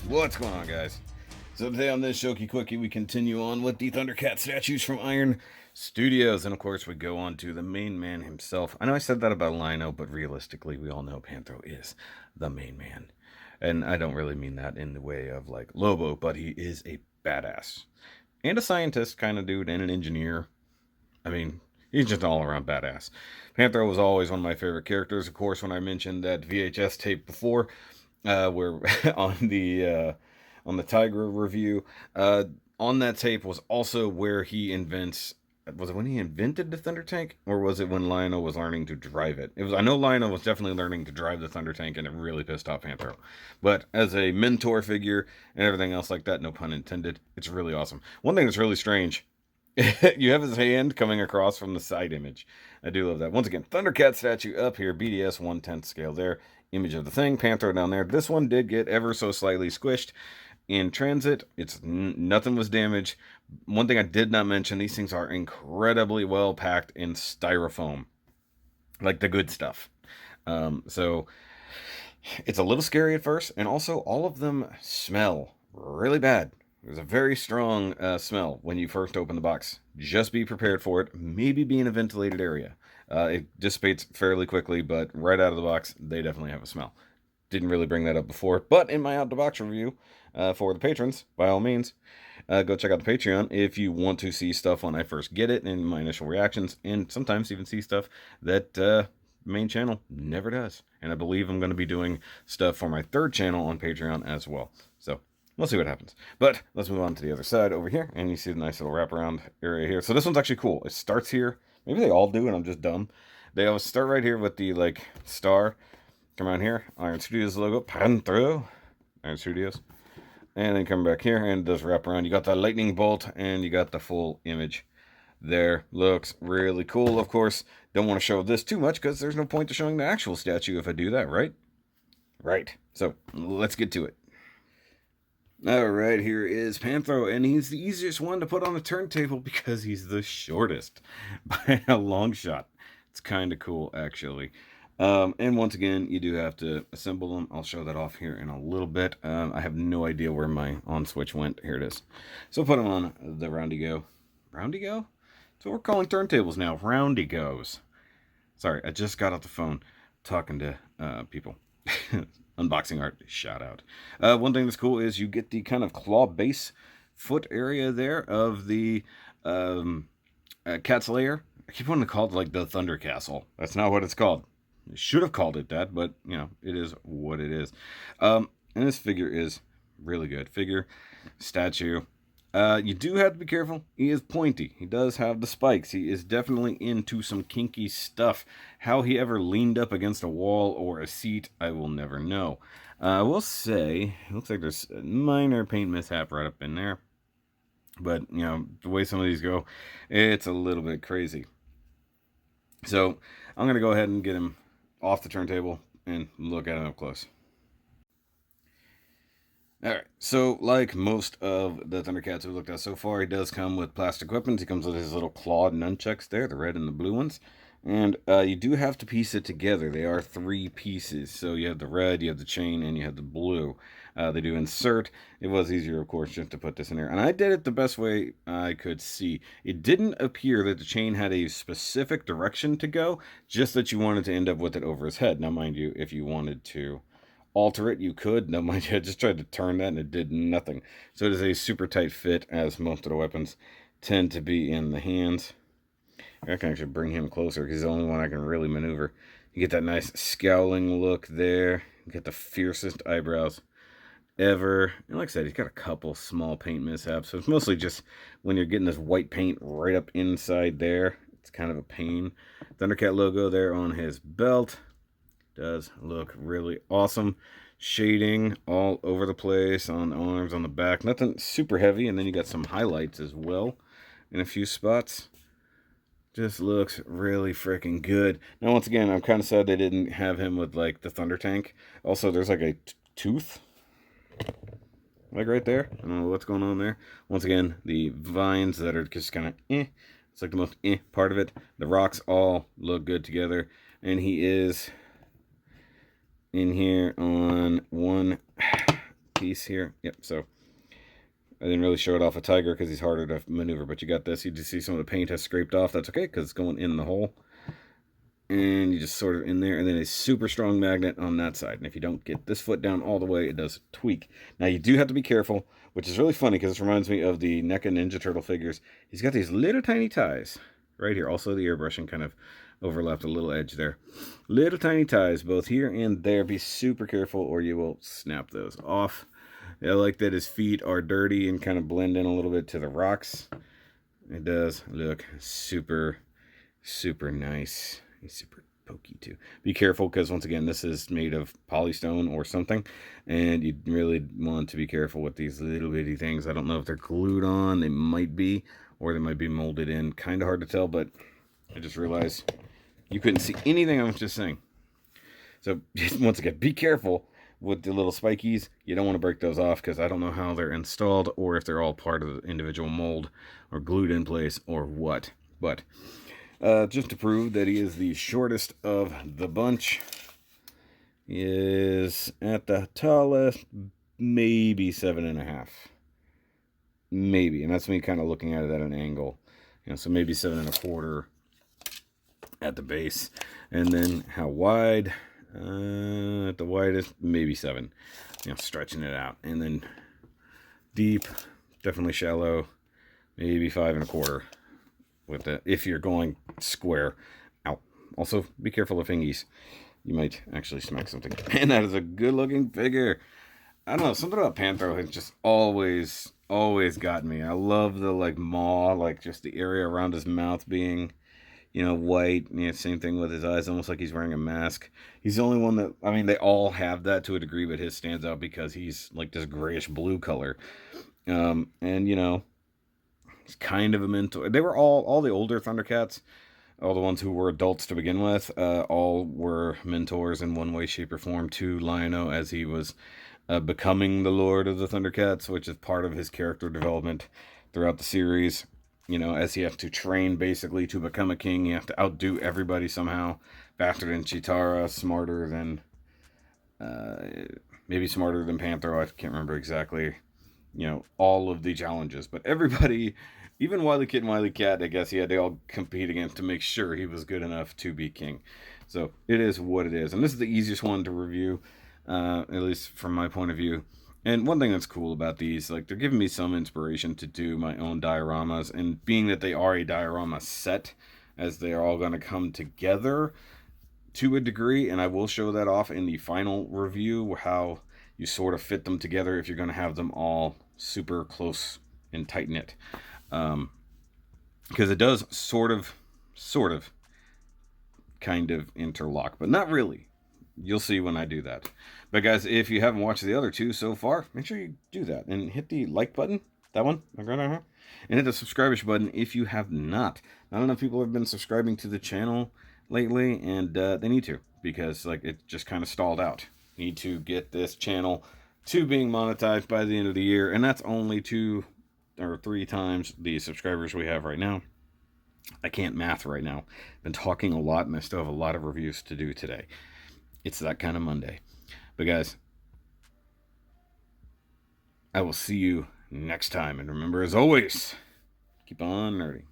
What's going on, guys? So today on this Shoky Quickie, we continue on with the Thundercat statues from Iron Studios. And of course, we go on to the main man himself. I know I said that about Lino, but realistically, we all know Panthro is the main man. And I don't really mean that in the way of like Lobo, but he is a badass. And a scientist kind of dude, and an engineer. I mean, he's just all around badass. Panthro was always one of my favorite characters. Of course, when I mentioned that VHS tape before, we're on the Tiger review. On that tape was also where he invents. Was it when he invented the Thunder Tank, or was it when Lionel was learning to drive it? It was. I know Lionel was definitely learning to drive the Thunder Tank, and it really pissed off Panthro. But as a mentor figure and everything else like that, no pun intended, it's really awesome. One thing that's really strange. You have his hand coming across from the side image. I do love that. Once again, Thundercat statue up here, BDS 1/10 scale there. Image of the thing, Panthro down there. This one did get ever so slightly squished in transit. It's nothing was damaged. One thing I did not mention, these things are incredibly well packed in styrofoam, like the good stuff. So it's a little scary at first, and also all of them smell really bad. There's a very strong smell when you first open the box. Just be prepared for it. Maybe be in a ventilated area. It dissipates fairly quickly, but right out of the box, they definitely have a smell. Didn't really bring that up before, but in my out-the-box review for the patrons, by all means, go check out the Patreon if you want to see stuff when I first get it and my initial reactions, and sometimes even see stuff that main channel never does. And I believe I'm going to be doing stuff for my third channel on Patreon as well. So we'll see what happens. But let's move on to the other side over here, and you see the nice little wraparound area here. So this one's actually cool. It starts here. Maybe they all do, and I'm just dumb. They always start right here with the like star. Come around here, Iron Studios logo, Panthro, Iron Studios, and then come back here and it does wrap around. You got the lightning bolt, and you got the full image. There, looks really cool. Of course, don't want to show this too much because there's no point to showing the actual statue if I do that, right? Right. So let's get to it. Alright, here is Panthro, and he's the easiest one to put on the turntable because he's the shortest by a long shot. It's kind of cool, actually. And once again, you do have to assemble them. I'll show that off here in a little bit. I have no idea where my on switch went. Here it is. So put them on the Roundy Go. Roundy Go? That's what we're calling turntables now. Roundy Goes. Sorry, I just got off the phone talking to people. Unboxing art, shout out. One thing that's cool is you get the kind of claw base foot area there of the cat's lair. I keep wanting to call it like the Thunder Castle. That's not what it's called. I should have called it that, but you know, it is what it is. And this figure is really good. Figure, statue. You do have to be careful. He is pointy. He does have the spikes. He is definitely into some kinky stuff. How he ever leaned up against a wall or a seat, I will never know. I will say, it looks like there's a minor paint mishap right up in there. But, you know, the way some of these go, it's a little bit crazy. So, I'm going to go ahead and get him off the turntable and look at him up close. Alright, so like most of the Thundercats we've looked at so far, he does come with plastic weapons. He comes with his little clawed nunchucks there, the red and the blue ones. And you do have to piece it together. They are 3 pieces. So you have the red, you have the chain, and you have the blue. They do insert. It was easier, of course, just to put this in there. And I did it the best way I could see. It didn't appear that the chain had a specific direction to go, just that you wanted to end up with it over his head. Now, mind you, if you wanted to alter it, you could. No, mind you, I just tried to turn that and it did nothing. So it is a super tight fit, as most of the weapons tend to be in the hands. I can actually bring him closer because he's the only one I can really maneuver. You get that nice scowling look there. You get the fiercest eyebrows ever. And like I said, he's got a couple small paint mishaps. So it's mostly just when you're getting this white paint right up inside there. It's kind of a pain. Thundercat logo there on his belt. Does look really awesome. Shading all over the place on the arms, on the back. Nothing super heavy. And then you got some highlights as well in a few spots. Just looks really freaking good. Now, once again, I'm kind of sad they didn't have him with, like, the Thunder Tank. Also, there's, like, a tooth. Like, right there. I don't know what's going on there. Once again, the vines that are just kind of It's like the most part of it. The rocks all look good together. And he is in here on one piece here. Yep, so I didn't really show it off a tiger because he's harder to maneuver, but you got this. You just see some of the paint has scraped off. That's okay because it's going in the hole. And you just sort of in there, and then a super strong magnet on that side. And if you don't get this foot down all the way, it does tweak. Now you do have to be careful, which is really funny because this reminds me of the NECA Ninja Turtle figures. He's got these little tiny ties right here. Also the airbrushing kind of overlapped a little edge there. Little tiny ties both here and there. Be super careful or you will snap those off. I like that his feet are dirty and kind of blend in a little bit to the rocks. It does look super, super nice. He's super pokey too. Be careful because once again, this is made of polystone or something, and you really want to be careful with these little bitty things. I don't know if they're glued on. They might be, or they might be molded in. Kind of hard to tell, but I just realized you couldn't see anything I was just saying. So once again, be careful with the little spikies. You don't want to break those off because I don't know how they're installed or if they're all part of the individual mold or glued in place or what. But just to prove that he is the shortest of the bunch, he is at the tallest, maybe 7.5. Maybe, and that's me kind of looking at it at an angle. You know, so maybe 7.25 at the base. And then how wide? At the widest, maybe 7. You know, stretching it out. And then deep, definitely shallow, maybe 5.25. With that, if you're going square. Ow. Also, be careful of fingies. You might actually smack something. And that is a good looking figure. I don't know, something about Panthro has just always got me. I love the like maw, like just the area around his mouth being, you know, white. Yeah, same thing with his eyes, almost like he's wearing a mask. He's the only one that, I mean, they all have that to a degree, but his stands out because he's like this grayish blue color. And you know, he's kind of a mentor. They were all the older Thundercats, all the ones who were adults to begin with, all were mentors in one way, shape, or form to Lion-O as he was becoming the Lord of the Thundercats, which is part of his character development throughout the series. You know, as he has to train basically to become a king, you have to outdo everybody somehow. Faster than Chitara, smarter than, maybe smarter than Panthro, I can't remember exactly. You know, all of the challenges, but everybody, even Wily Kit and Wily Cat, I guess he had to all compete against to make sure he was good enough to be king. So it is what it is, and this is the easiest one to review, at least from my point of view. And one thing that's cool about these, like, they're giving me some inspiration to do my own dioramas, and being that they are a diorama set, as they are all going to come together to a degree, and I will show that off in the final review, how you sort of fit them together if you're going to have them all super close and tight-knit. Because it does sort of, kind of interlock, but not really. You'll see when I do that. But guys, if you haven't watched the other two so far, make sure you do that. And hit the like button, that one, and hit the subscribe button if you have not. Not enough people have been subscribing to the channel lately, and they need to, because like it just kind of stalled out. Need to get this channel to being monetized by the end of the year, and that's only 2 or 3 times the subscribers we have right now. I can't math right now. Been talking a lot, and I still have a lot of reviews to do today. It's that kind of Monday. But guys, I will see you next time, and remember, as always, keep on nerding.